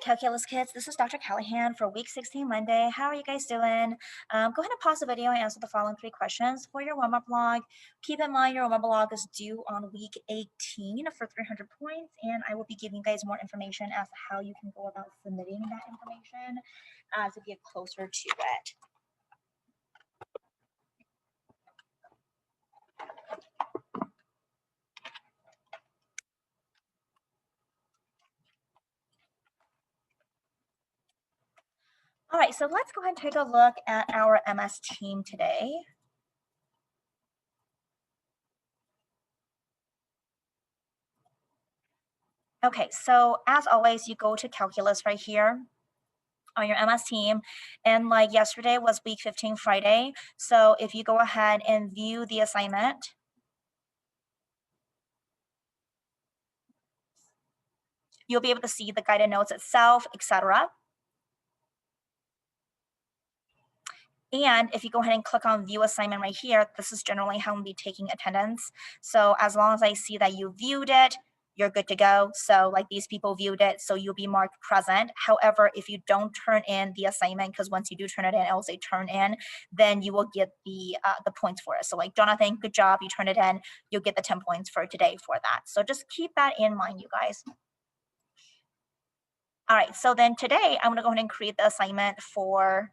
Calculus kids, this is Dr. Callahan for week 16 Monday. How are you guys doing? Go ahead and pause the video and answer the following 3 questions for your warm-up log. Keep in mind your warm-up log is due on week 18 for 300 points, and I will be giving you guys more information as to how you can go about submitting that information as we get closer to it. All right, so let's go ahead and take a look at our MS team today. Okay, so as always, you go to calculus right here on your MS team, and like yesterday was week 15 Friday. So if you go ahead and view the assignment, you'll be able to see the guided notes itself, etc. And if you go ahead and click on view assignment right here, this is generally how I'm be taking attendance. So as long as I see that you viewed it, you're good to go. So like these people viewed it, so you'll be marked present. However, if you don't turn in the assignment, because once you do turn it in, it will say turn in, then you will get the points for it. So like Jonathan, good job, you turned it in, you'll get the 10 points for today for that. So just keep that in mind, you guys. All right, so then today I'm gonna go ahead and create the assignment for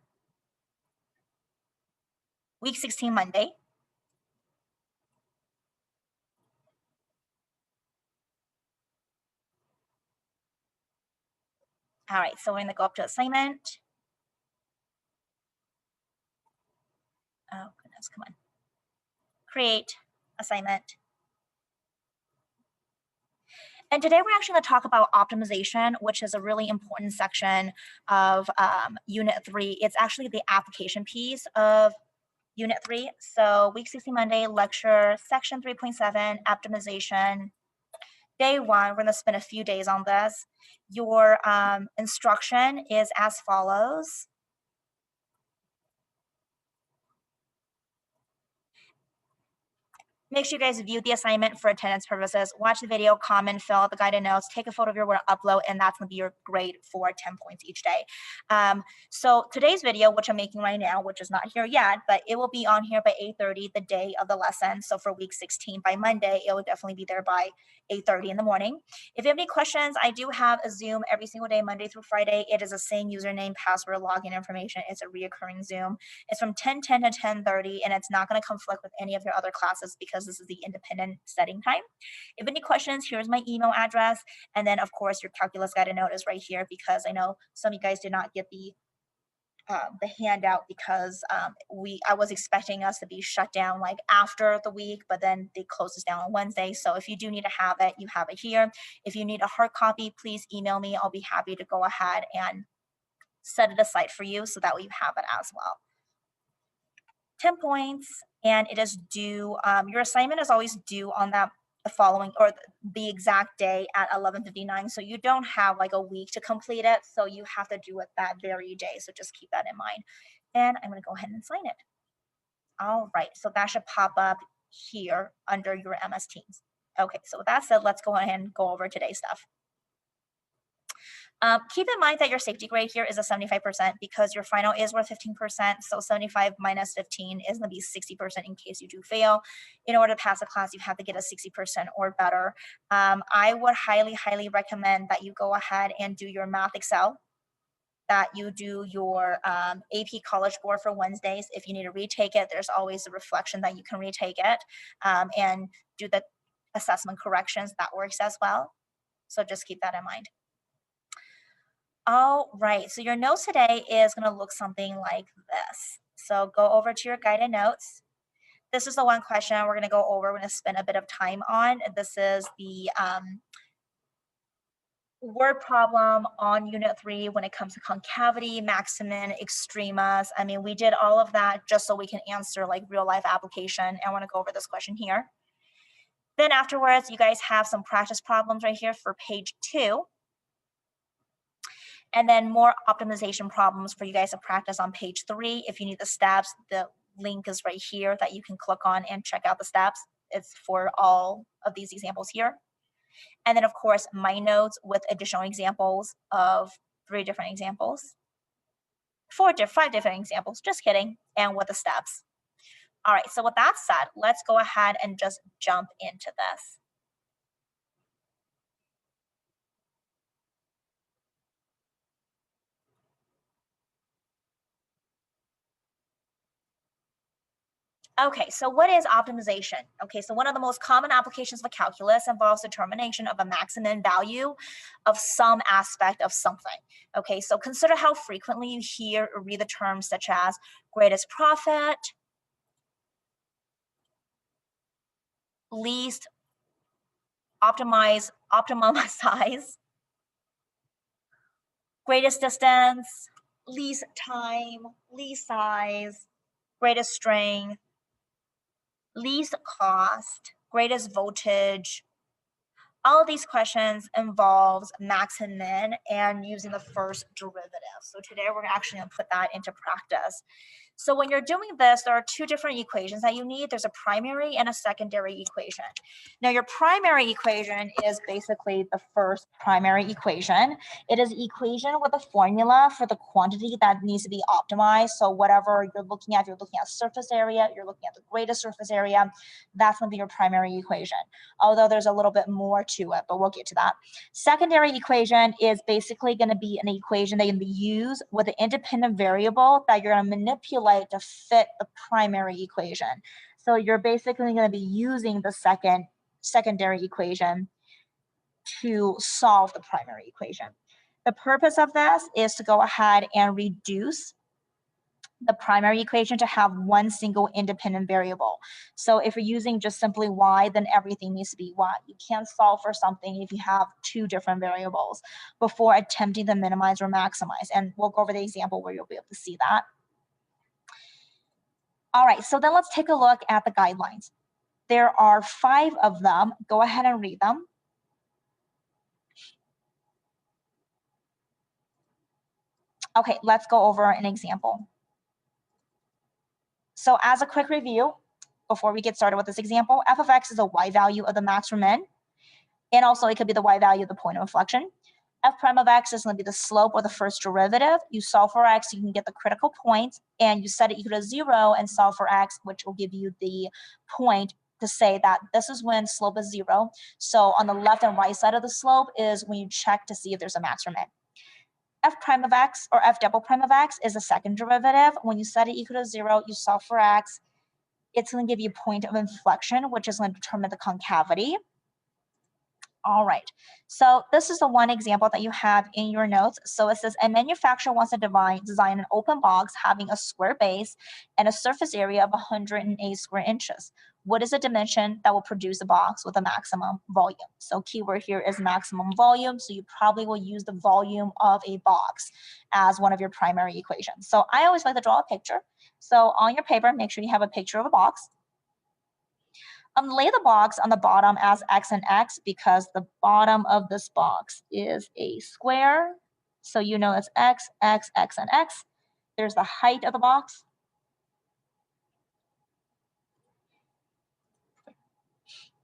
week 16 Monday. All right, so we're gonna go up to assignment. Oh goodness, come on. Create assignment. And today we're actually going to talk about optimization, which is a really important section of Unit 3. It's actually the application piece of Unit 3. So week 16 Monday, lecture, section 3.7, optimization. Day 1, we're going to spend a few days on this. Your instruction is as follows. Make sure you guys view the assignment for attendance purposes. Watch the video, comment, fill out the guided notes, take a photo of your work, upload, and that's going to be your grade for 10 points each day. So today's video, which I'm making right now, which is not here yet, but it will be on here by 8:30 the day of the lesson. So for week 16, by Monday, it will definitely be there by 8:30 in the morning. If you have any questions, I do have a Zoom every single day, Monday through Friday. It is the same username, password, login information. It's a reoccurring Zoom. It's from 10:10 to 10:30, and it's not going to conflict with any of your other classes because this is the independent setting time. If any questions, here's my email address. And then of course your calculus guided note is right here because I know some of you guys did not get the handout because I was expecting us to be shut down like after the week, but then they closed us down on Wednesday. So if you do need to have it, you have it here. If you need a hard copy, please email me. I'll be happy to go ahead and set it aside for you so that way you have it as well. 10 points, and it is due, your assignment is always due on the following or the exact day at 11:59. So you don't have like a week to complete it. So you have to do it that very day. So just keep that in mind. And I'm going to go ahead and sign it. All right. So that should pop up here under your MS Teams. Okay. So with that said, let's go ahead and go over today's stuff. Keep in mind that your safety grade here is a 75% because your final is worth 15%. So 75 minus 15 is going to be 60% in case you do fail. In order to pass a class, you have to get a 60% or better. I would highly, highly recommend that you go ahead and do your Math Excel, that you do your AP College Board for Wednesdays. If you need to retake it, there's always a reflection that you can retake it and do the assessment corrections. That works as well. So just keep that in mind. All right, so your notes today is going to look something like this. So go over to your guided notes. This is the one question we're going to go over. We're going to spend a bit of time on. This is the word problem on Unit 3 when it comes to concavity, maximum, extremas. I mean, we did all of that just so we can answer like real life application. And I want to go over this question here. Then afterwards, you guys have some practice problems right here for page 2. And then more optimization problems for you guys to practice on page 3. If you need the steps, the link is right here that you can click on and check out the steps. It's for all of these examples here. And then of course, my notes with additional examples of 3 different examples, 5 different examples, just kidding, and with the steps. All right, so with that said, let's go ahead and just jump into this. Okay, so what is optimization? Okay, so one of the most common applications of calculus involves determination of a maximum value of some aspect of something. Okay, so consider how frequently you hear or read the terms such as greatest profit, least optimum size, greatest distance, least time, least size, greatest strength, least cost, greatest voltage. All of these questions involves max and min and using the first derivative. So today we're actually going to put that into practice. So when you're doing this, there are 2 different equations that you need. There's a primary and a secondary equation. Now your primary equation is basically the first primary equation. It is an equation with a formula for the quantity that needs to be optimized. So whatever you're looking at surface area, you're looking at the greatest surface area, that's going to be your primary equation. Although there's a little bit more to it, but we'll get to that. Secondary equation is basically going to be an equation that you can use with an independent variable that you're going to manipulate to fit the primary equation. So you're basically going to be using the secondary equation to solve the primary equation. The purpose of this is to go ahead and reduce the primary equation to have one single independent variable. So if you're using just simply y, then everything needs to be y. You can't solve for something if you have 2 different variables before attempting to minimize or maximize. And we'll go over the example where you'll be able to see that. All right, so then let's take a look at the guidelines. There are 5 of them. Go ahead and read them. Okay, let's go over an example. So as a quick review, before we get started with this example, f of x is a y value of the max or min, and also it could be the y value of the point of inflection. F prime of x is going to be the slope or the first derivative. You solve for x, you can get the critical point, and you set it equal to 0 and solve for x, which will give you the point to say that this is when slope is 0. So on the left and right side of the slope is when you check to see if there's a max or min. F prime of x or f double prime of x is the second derivative. When you set it equal to 0, you solve for x. It's going to give you a point of inflection, which is going to determine the concavity. All right, so this is the one example that you have in your notes. So it says a manufacturer wants to design an open box having a square base and a surface area of 108 square inches. What is the dimension that will produce a box with a maximum volume? So keyword here is maximum volume. So you probably will use the volume of a box as one of your primary equations. So I always like to draw a picture. So on your paper, make sure you have a picture of a box. Lay the box on the bottom as x and x because the bottom of this box is a square. So you know it's x, x, x, and x. There's the height of the box.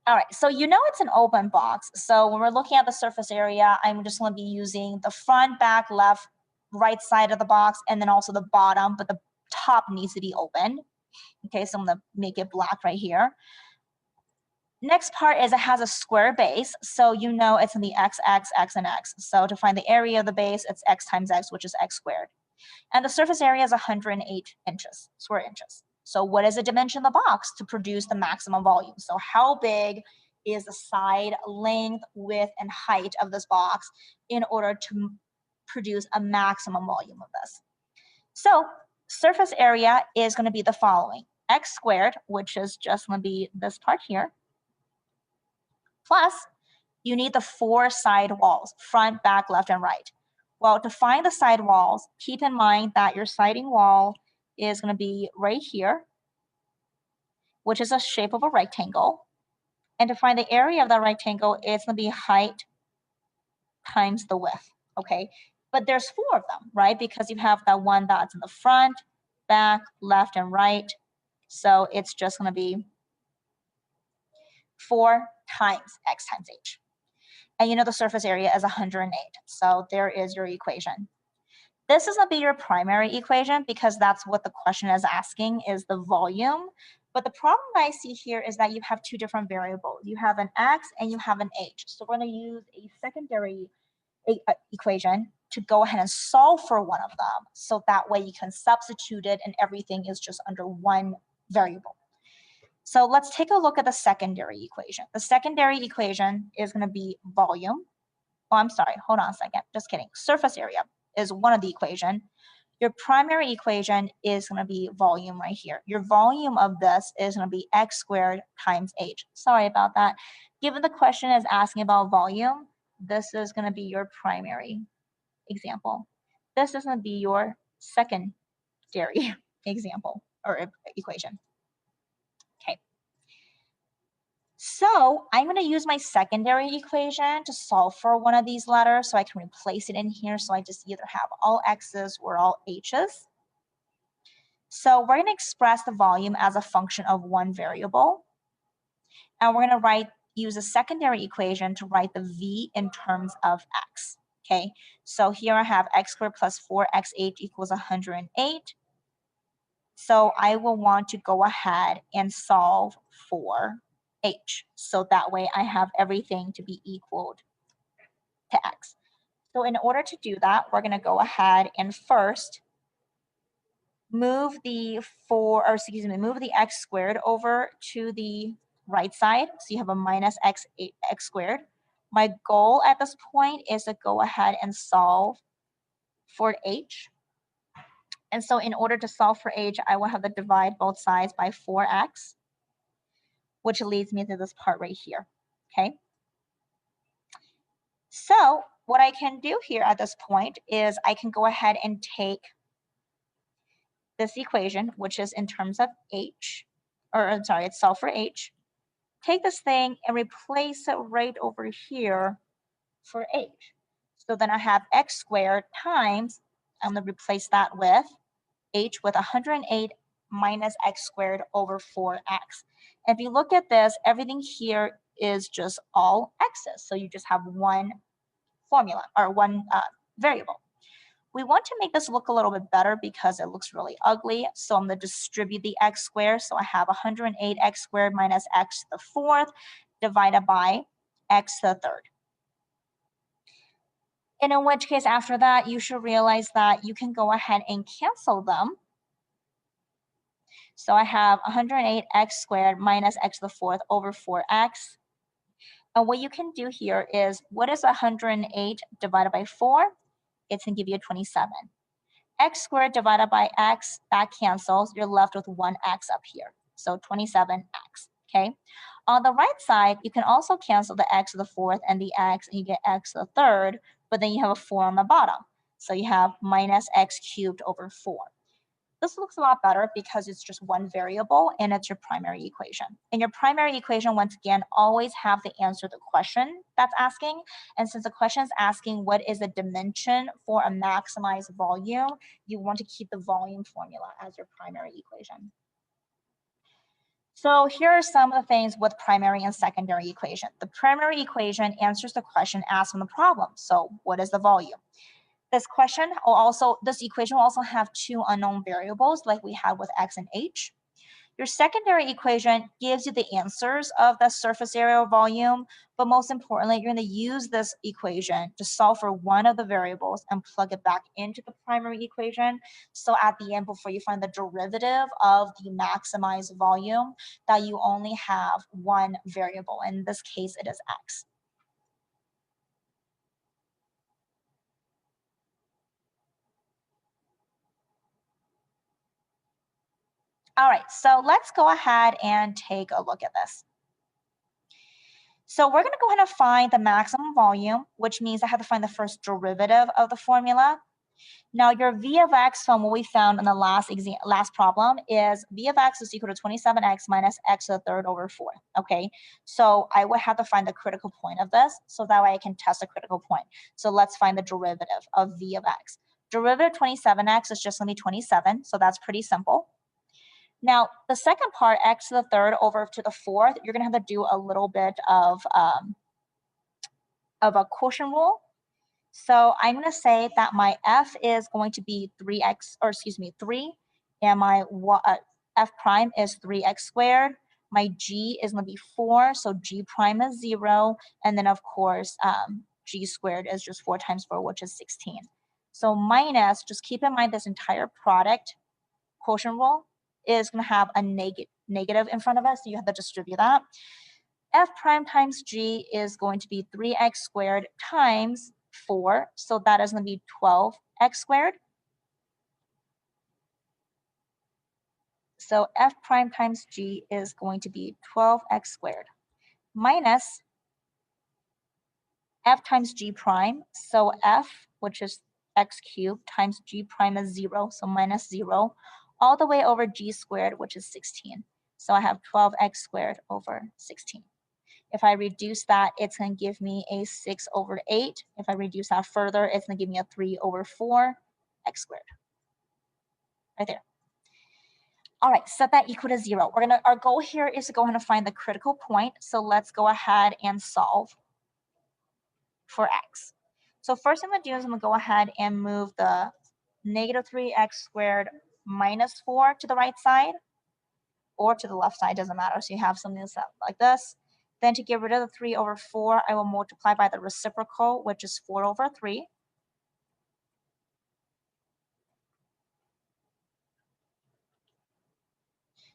All right, so you know it's an open box. So when we're looking at the surface area, I'm just going to be using the front, back, left, right side of the box, and then also the bottom, but the top needs to be open. Okay, so I'm going to make it black right here. Next part is it has a square base, so you know it's in the x, x, x, and x. So to find the area of the base, it's x times x, which is x squared. And the surface area is 108 square inches. So what is the dimension of the box to produce the maximum volume? So how big is the side length, width, and height of this box in order to produce a maximum volume of this? So surface area is going to be the following: x squared, which is just going to be this part here, plus you need the 4 side walls, front, back, left, and right. Well, to find the side walls, keep in mind that your siding wall is going to be right here, which is a shape of a rectangle. And to find the area of that rectangle, it's going to be height times the width, okay? But there's 4 of them, right? Because you have that one that's in the front, back, left, and right. So it's just going to be 4 times x times h. And you know the surface area is 108. So there is your equation. This is going to be your primary equation because that's what the question is asking, is the volume. But the problem I see here is that you have two different variables. You have an x and you have an h. So we're going to use a secondary equation to go ahead and solve for one of them. So that way you can substitute it and everything is just under one variable. So let's take a look at the secondary equation. The secondary equation is going to be volume. Oh, I'm sorry. Hold on a second. Just kidding. Surface area is one of the equation. Your primary equation is going to be volume right here. Your volume of this is going to be x squared times h. Sorry about that. Given the question is asking about volume, this is going to be your primary example. This is going to be your secondary example or equation. Okay. So I'm going to use my secondary equation to solve for one of these letters so I can replace it in here. So I just either have all x's or all h's. So we're going to express the volume as a function of one variable. And we're going to use a secondary equation to write the v in terms of x. Okay, so here I have x squared plus 4xh equals 108. So I will want to go ahead and solve for h. So that way I have everything to be equaled to x. So in order to do that, we're going to go ahead and first move the x squared over to the right side. So you have a minus x squared. My goal at this point is to go ahead and solve for h. And so in order to solve for h, I will have to divide both sides by 4x, which leads me to this part right here, okay? So what I can do here at this point is I can go ahead and take this equation, which is in terms of h, or sorry, it's solve for h, take this thing and replace it right over here for h. So then I have x squared times, I'm going to replace that with h with 108 minus x squared over 4x. And if you look at this, everything here is just all x's. So you just have one formula or one variable. We want to make this look a little bit better because it looks really ugly. So I'm going to distribute the x squared. So I have 108x squared minus x to the fourth divided by x to the third. And in which case, after that, you should realize that you can go ahead and cancel them. So I have 108x squared minus x to the fourth over 4x. And what you can do here is, what is 108 divided by 4? It's going to give you a 27. X squared divided by x, that cancels. You're left with 1x up here. So 27x, okay? On the right side, you can also cancel the x to the fourth and the x, and you get x to the third, but then you have a 4 on the bottom. So you have minus x cubed over 4. This looks a lot better because it's just one variable and it's your primary equation. And your primary equation, once again, always have the answer to the question that's asking. And since the question is asking what is the dimension for a maximized volume, you want to keep the volume formula as your primary equation. So here are some of the things with primary and secondary equation. The primary equation answers the question asked in the problem. So what is the volume? This equation will also have two unknown variables like we had with x and h. Your secondary equation gives you the answers of the surface area or volume, but most importantly, you're going to use this equation to solve for one of the variables and plug it back into the primary equation. So at the end, before you find the derivative of the maximized volume, that you only have one variable. In this case, it is x. All right, so let's go ahead and take a look at this. So we're going to go ahead and find the maximum volume, which means I have to find the first derivative of the formula. Now your v of x from what we found in the last problem is v of x is equal to 27x minus x to the third over 4. Okay, so I would have to find the critical point of this, so that way I can test the critical point. So let's find the derivative of v of x. Derivative of 27x is just going to be 27, so that's pretty simple. Now, the second part, x to the third over to the fourth, you're going to have to do a little bit of a quotient rule. So I'm going to say that my f is going to be 3x, or excuse me, 3, and my f prime is 3x squared. My g is going to be 4, so g prime is 0, and then of course g squared is just 4 times 4, which is 16. So minus, just keep in mind this entire product quotient rule is going to have a negative in front of us, so you have to distribute that. F prime times g is going to be 3x squared times 4, so that is going to be 12x squared. So f prime times g is going to be 12x squared minus f times g prime, so f, which is x cubed, times g prime is 0, so minus 0, all the way over g squared, which is 16. So I have 12x squared over 16. If I reduce that, it's going to give me a 6 over 8. If I reduce that further, it's going to give me a 3 over 4 x squared. Right there. All right, set that equal to 0. Our goal here is to go ahead and find the critical point. So let's go ahead and solve for x. So first I'm going to do is I'm going to go ahead and move the negative 3x squared minus 4 to the right side, or to the left side, doesn't matter. So you have something that's like this. Then to get rid of the 3 over 4, I will multiply by the reciprocal, which is 4 over 3.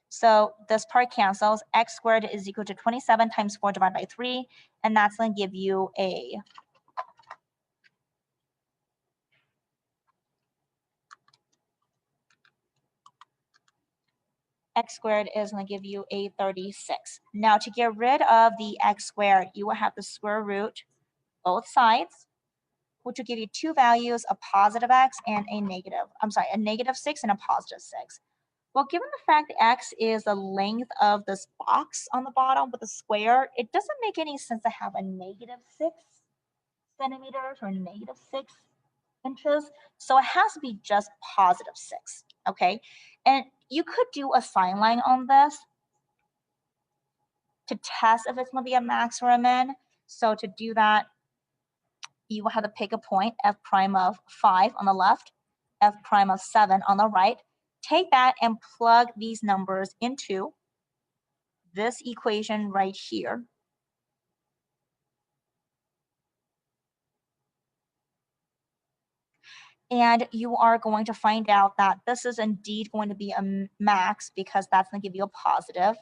So this part cancels. X squared is equal to 27 times 4 divided by 3, and that's going to give you a x squared is going to give you a 36. Now to get rid of the x squared, you will have to square root both sides, which will give you two values, a positive x and a negative 6 and a positive 6. Well, given the fact that x is the length of this box on the bottom with a square, it doesn't make any sense to have a negative 6 centimeters or negative 6 inches. So it has to be just positive 6, okay? And you could do a sign line on this to test if it's going to be a max or a min. So to do that, you will have to pick a point, f prime of 5 on the left, f prime of 7 on the right. Take that and plug these numbers into this equation right here. And you are going to find out that this is indeed going to be a max, because that's going to give you a positive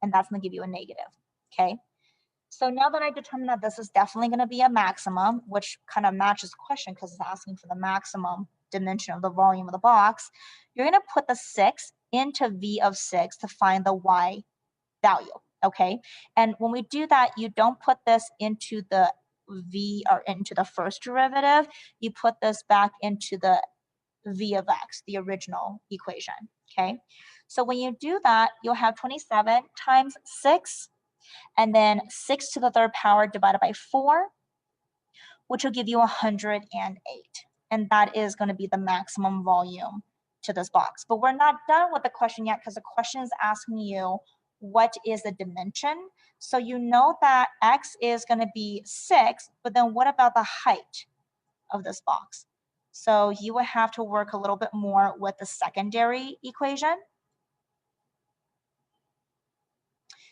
and that's going to give you a negative, okay? So now that I determined that this is definitely going to be a maximum, which kind of matches the question because it's asking for the maximum dimension of the volume of the box, you're going to put the 6 into v of 6 to find the y value, okay? And when we do that, you don't put this into the v or into the first derivative, you put this back into the v of x, the original equation, okay? So when you do that, you'll have 27 times 6, and then 6 to the third power divided by 4, which will give you 108. And that is going to be the maximum volume to this box. But we're not done with the question yet, because the question is asking you, what is the dimension? So you know that x is going to be 6, but then what about the height of this box? So you would have to work a little bit more with the secondary equation.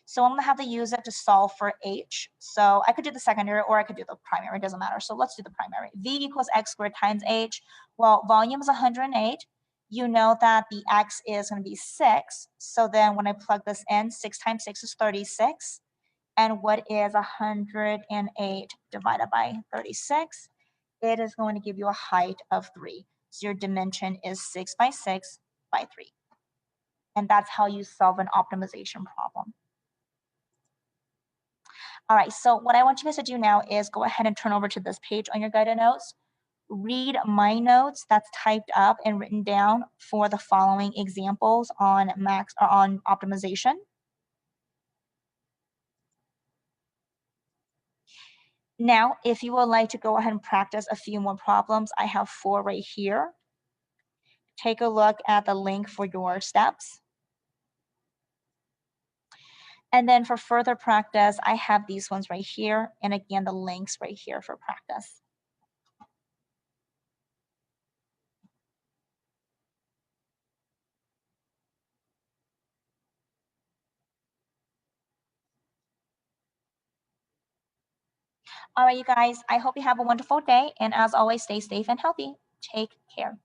So I'm going to have to use it to solve for h. So I could do the secondary or I could do the primary, it doesn't matter. So let's do the primary. V equals x squared times h. Well, volume is 108. You know that the x is going to be 6. So then when I plug this in, 6 times 6 is 36. And what is 108 divided by 36? It is going to give you a height of 3. So your dimension is 6 by 6 by 3. And that's how you solve an optimization problem. All right, so what I want you guys to do now is go ahead and turn over to this page on your guided notes. Read my notes that's typed up and written down for the following examples on max or on optimization. Now, if you would like to go ahead and practice a few more problems, I have 4 right here. Take a look at the link for your steps. And then for further practice, I have these ones right here. And again, the links right here for practice. All right, you guys, I hope you have a wonderful day. And as always, stay safe and healthy. Take care.